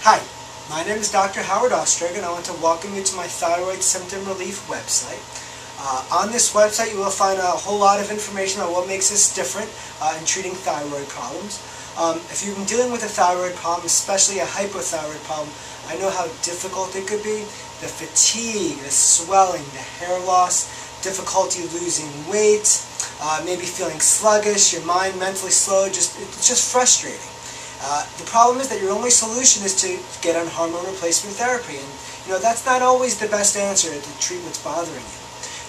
Hi, my name is Dr. Howard Austrager, and I want to welcome you to my Thyroid Symptom Relief website. On this website you will find a whole lot of information about what makes us different in treating thyroid problems. If you've been dealing with a thyroid problem, especially a hypothyroid problem, I know how difficult it could be. The fatigue, the swelling, the hair loss, difficulty losing weight, maybe feeling sluggish, your mind mentally slow, it's just frustrating. The problem is that your only solution is to get on hormone replacement therapy, and that's not always the best answer to the treatment's bothering you.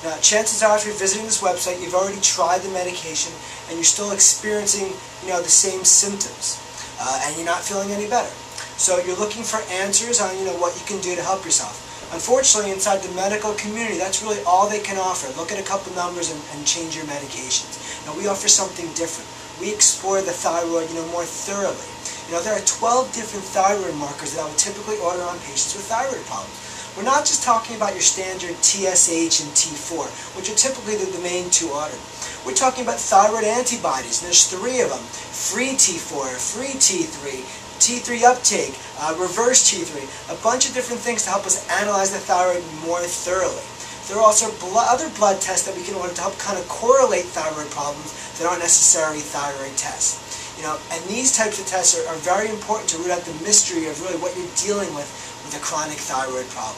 Now, chances are, if you're visiting this website, you've already tried the medication and you're still experiencing the same symptoms, and you're not feeling any better. So you're looking for answers on what you can do to help yourself. Unfortunately, inside the medical community, that's really all they can offer. Look at a couple numbers and change your medications. Now, we offer something different. We explore the thyroid more thoroughly. There are 12 different thyroid markers that I would typically order on patients with thyroid problems. We're not just talking about your standard TSH and T4, which are typically the main two ordered. We're talking about thyroid antibodies, and there's 3 of them. Free T4, free T3, T3 uptake, reverse T3, a bunch of different things to help us analyze the thyroid more thoroughly. There are also other blood tests that we can order to help kind of correlate thyroid problems that aren't necessarily thyroid tests. And these types of tests are very important to root out the mystery of really what you're dealing with a chronic thyroid problem.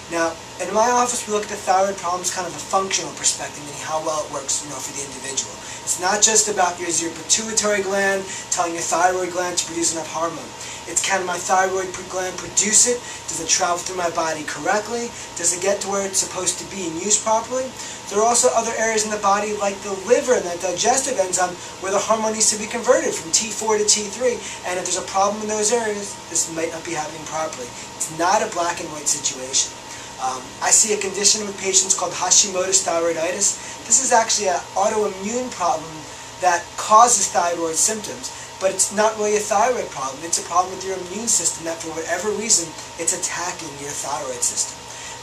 Now, in my office, we look at the thyroid problems kind of a functional perspective, meaning how well it works, for the individual. It's not just about is your pituitary gland telling your thyroid gland to produce enough hormone. It's, can my thyroid gland produce it? Does it travel through my body correctly? Does it get to where it's supposed to be and used properly? There are also other areas in the body, like the liver and the digestive enzyme, where the hormone needs to be converted from T4 to T3. And if there's a problem in those areas, this might not be happening properly. It's not a black and white situation. I see a condition with patients called Hashimoto's thyroiditis. This is actually an autoimmune problem that causes thyroid symptoms, but it's not really a thyroid problem. It's a problem with your immune system that, for whatever reason, it's attacking your thyroid system.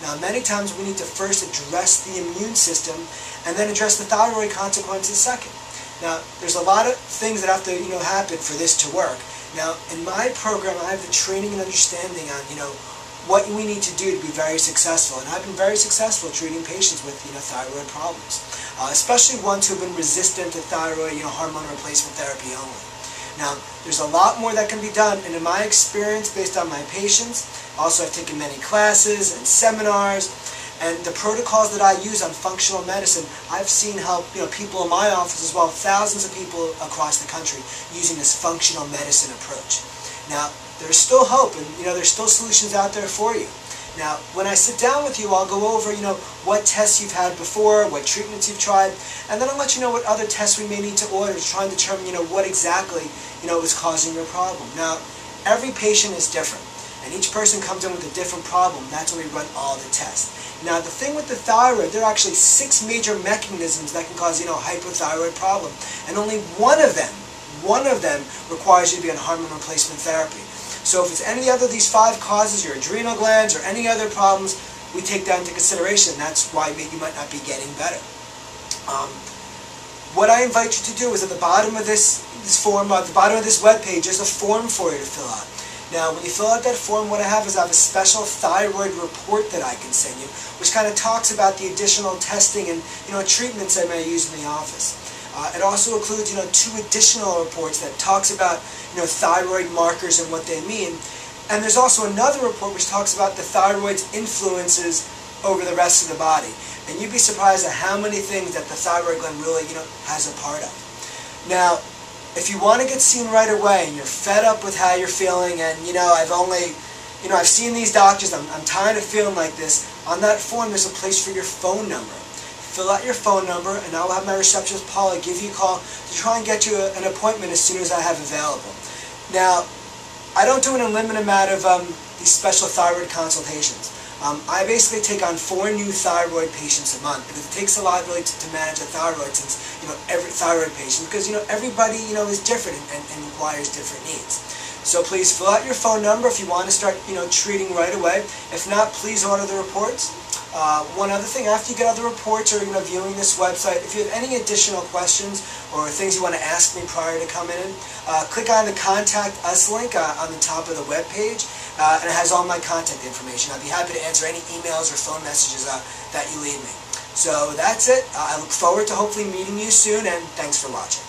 Now, many times we need to first address the immune system and then address the thyroid consequences second. Now, there's a lot of things that have to happen for this to work. Now, in my program, I have the training and understanding on what we need to do to be very successful, and I've been very successful treating patients with thyroid problems, especially ones who have been resistant to thyroid hormone replacement therapy only. Now, there's a lot more that can be done, and in my experience, based on my patients, also I've taken many classes and seminars, and the protocols that I use on functional medicine, I've seen help people in my office as well, thousands of people across the country using this functional medicine approach. Now, there's still hope, and there's still solutions out there for you. Now, when I sit down with you, I'll go over what tests you've had before, what treatments you've tried, and then I'll let you know what other tests we may need to order to try and determine what exactly is causing your problem. Now, every patient is different, and each person comes in with a different problem. That's when we run all the tests. Now, the thing with the thyroid, there are actually 6 major mechanisms that can cause hypothyroid problem, and only one of them requires you to be on hormone replacement therapy. So if it's any other of these 5 causes, your adrenal glands or any other problems, we take that into consideration. That's why you might not be getting better. What I invite you to do is at the bottom of this form, at the bottom of this webpage, there's a form for you to fill out. Now, when you fill out that form, what I have is a special thyroid report that I can send you, which kind of talks about the additional testing and treatments I may use in the office. It also includes 2 additional reports that talks about thyroid markers and what they mean. And there's also another report which talks about the thyroid's influences over the rest of the body. And you'd be surprised at how many things that the thyroid gland really has a part of. Now, if you want to get seen right away and you're fed up with how you're feeling, and I've seen these doctors, I'm tired of feeling like this, on that form there's a place for your phone number. Fill out your phone number, and I'll have my receptionist, Paula, give you a call to try and get you an appointment as soon as I have available. Now, I don't do an unlimited amount of these special thyroid consultations. I basically take on 4 new thyroid patients a month, because it takes a lot really to manage a thyroid, since every thyroid patient, because everybody is different and requires different needs. So please fill out your phone number if you want to start treating right away. If not, please order the reports. One other thing, after you get all the reports or viewing this website, if you have any additional questions or things you want to ask me prior to coming in, click on the Contact Us link on the top of the web page, and it has all my contact information. I'd be happy to answer any emails or phone messages that you leave me. So that's it. I look forward to hopefully meeting you soon, and thanks for watching.